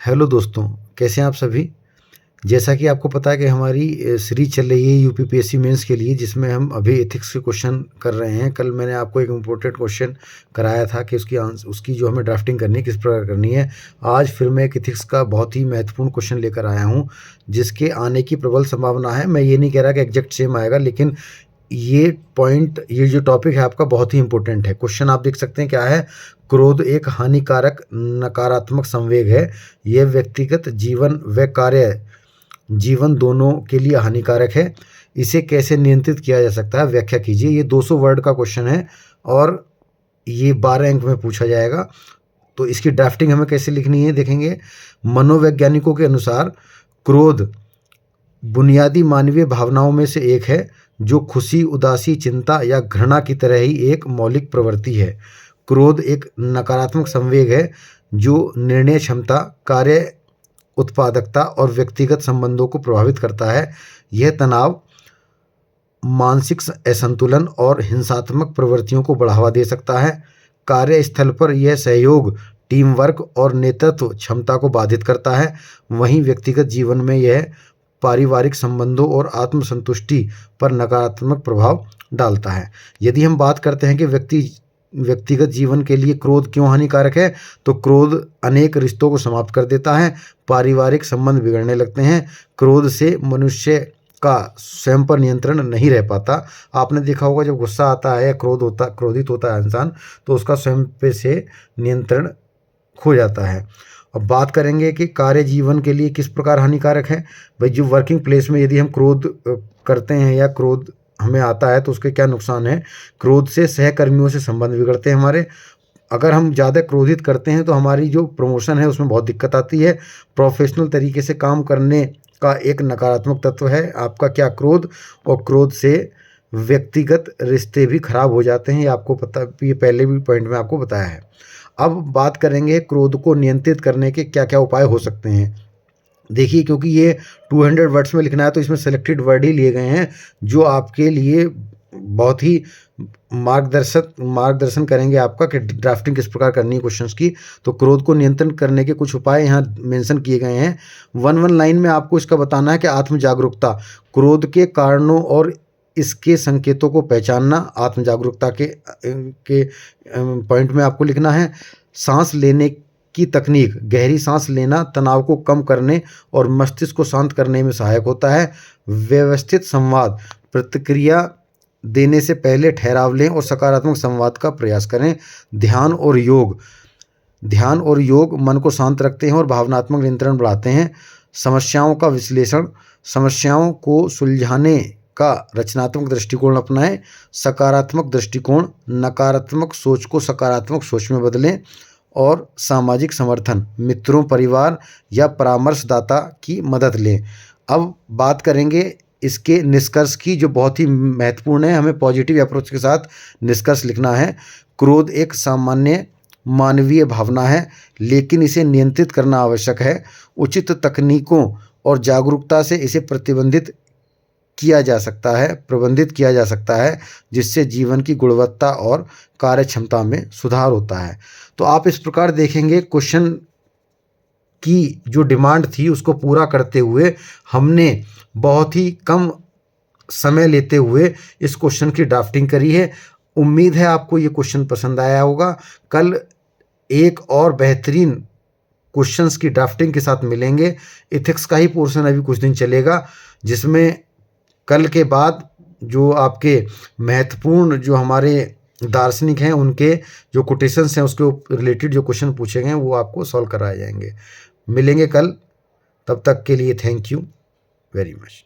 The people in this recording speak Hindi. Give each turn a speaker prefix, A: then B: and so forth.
A: हेलो दोस्तों, कैसे हैं आप सभी। जैसा कि आपको पता है कि हमारी सीरीज चल रही है यूपीपीएससी मेंस के लिए, जिसमें हम अभी एथिक्स के क्वेश्चन कर रहे हैं। कल मैंने आपको एक इम्पोर्टेंट क्वेश्चन कराया था कि उसकी जो हमें ड्राफ्टिंग करनी है किस प्रकार करनी है। आज फिर मैं एक एथिक्स का बहुत ही महत्वपूर्ण क्वेश्चन लेकर आया हूँ, जिसके आने की प्रबल संभावना है। मैं ये नहीं कह रहा कि एग्जैक्ट सेम आएगा, लेकिन ये जो टॉपिक है आपका बहुत ही इंपॉर्टेंट है। क्वेश्चन आप देख सकते हैं क्या है। क्रोध एक हानिकारक नकारात्मक संवेग है। यह व्यक्तिगत जीवन व कार्य जीवन दोनों के लिए हानिकारक है। इसे कैसे नियंत्रित किया जा सकता है, व्याख्या कीजिए। ये 200 वर्ड का क्वेश्चन है और ये 12 अंक में पूछा जाएगा। तो इसकी ड्राफ्टिंग हमें कैसे लिखनी है देखेंगे। मनोवैज्ञानिकों के अनुसार क्रोध बुनियादी मानवीय भावनाओं में से एक है, जो खुशी, उदासी, चिंता या घृणा की तरह ही एक मौलिक प्रवृत्ति है। क्रोध एक नकारात्मक संवेग है जो निर्णय क्षमता, कार्य उत्पादकता और व्यक्तिगत संबंधों को प्रभावित करता है। यह तनाव, मानसिक असंतुलन और हिंसात्मक प्रवृत्तियों को बढ़ावा दे सकता है। कार्यस्थल पर यह सहयोग, टीम वर्क और नेतृत्व क्षमता को बाधित करता है। वहीं व्यक्तिगत जीवन में यह पारिवारिक संबंधों और आत्मसंतुष्टि पर नकारात्मक प्रभाव डालता है। यदि हम बात करते हैं कि व्यक्तिगत जीवन के लिए क्रोध क्यों हानिकारक है, तो क्रोध अनेक रिश्तों को समाप्त कर देता है। पारिवारिक संबंध बिगड़ने लगते हैं। क्रोध से मनुष्य का स्वयं पर नियंत्रण नहीं रह पाता। आपने देखा होगा, जब गुस्सा आता है या क्रोधित होता है इंसान, तो उसका स्वयं पे से नियंत्रण खो जाता है। अब बात करेंगे कि कार्य जीवन के लिए किस प्रकार हानिकारक है। भाई, जो वर्किंग प्लेस में यदि हम क्रोध करते हैं या क्रोध हमें आता है, तो उसके क्या नुकसान है। क्रोध से सहकर्मियों से संबंध बिगड़ते हैं हमारे। अगर हम ज़्यादा क्रोधित करते हैं तो हमारी जो प्रमोशन है उसमें बहुत दिक्कत आती है। प्रोफेशनल तरीके से काम करने का एक नकारात्मक तत्व है आपका क्या, क्रोध। और क्रोध से व्यक्तिगत रिश्ते भी खराब हो जाते हैं। ये आपको पता, ये पहले भी पॉइंट में आपको बताया है। अब बात करेंगे क्रोध को नियंत्रित करने के क्या क्या उपाय हो सकते हैं। देखिए, क्योंकि ये 200 वर्ड्स में लिखना है, तो इसमें सेलेक्टेड वर्ड ही लिए गए हैं जो आपके लिए बहुत ही मार्गदर्शन करेंगे आपका कि ड्राफ्टिंग किस प्रकार करनी है क्वेश्चंस की। तो क्रोध को नियंत्रण करने के कुछ उपाय यहाँ मेंशन किए गए हैं। 1 लाइन में आपको इसका बताना है कि आत्म जागरूकता, क्रोध के कारणों और इसके संकेतों को पहचानना आत्म जागरूकता के पॉइंट में आपको लिखना है। सांस लेने की तकनीक, गहरी सांस लेना तनाव को कम करने और मस्तिष्क को शांत करने में सहायक होता है। व्यवस्थित संवाद, प्रतिक्रिया देने से पहले ठहराव लें और सकारात्मक संवाद का प्रयास करें। ध्यान और योग मन को शांत रखते हैं और भावनात्मक नियंत्रण बढ़ाते हैं। समस्याओं का विश्लेषण, समस्याओं को सुलझाने का रचनात्मक दृष्टिकोण अपनाएं। सकारात्मक दृष्टिकोण, नकारात्मक सोच को सकारात्मक सोच में बदलें। और सामाजिक समर्थन, मित्रों, परिवार या परामर्शदाता की मदद लें। अब बात करेंगे इसके निष्कर्ष की, जो बहुत ही महत्वपूर्ण है। हमें पॉजिटिव अप्रोच के साथ निष्कर्ष लिखना है। क्रोध एक सामान्य मानवीय भावना है, लेकिन इसे नियंत्रित करना आवश्यक है। उचित तकनीकों और जागरूकता से इसे प्रबंधित किया जा सकता है, जिससे जीवन की गुणवत्ता और कार्य क्षमता में सुधार होता है। तो आप इस प्रकार देखेंगे, क्वेश्चन की जो डिमांड थी उसको पूरा करते हुए हमने बहुत ही कम समय लेते हुए इस क्वेश्चन की ड्राफ्टिंग करी है। उम्मीद है आपको ये क्वेश्चन पसंद आया होगा। कल एक और बेहतरीन क्वेश्चंस की ड्राफ्टिंग के साथ मिलेंगे। एथिक्स का ही पोर्शन अभी कुछ दिन चलेगा, जिसमें कल के बाद जो आपके महत्वपूर्ण जो हमारे दार्शनिक हैं उनके जो कोटेशंस हैं उसके रिलेटेड जो क्वेश्चन पूछे गए हैं वो आपको सॉल्व कराए जाएंगे। मिलेंगे कल, तब तक के लिए थैंक यू वेरी मच।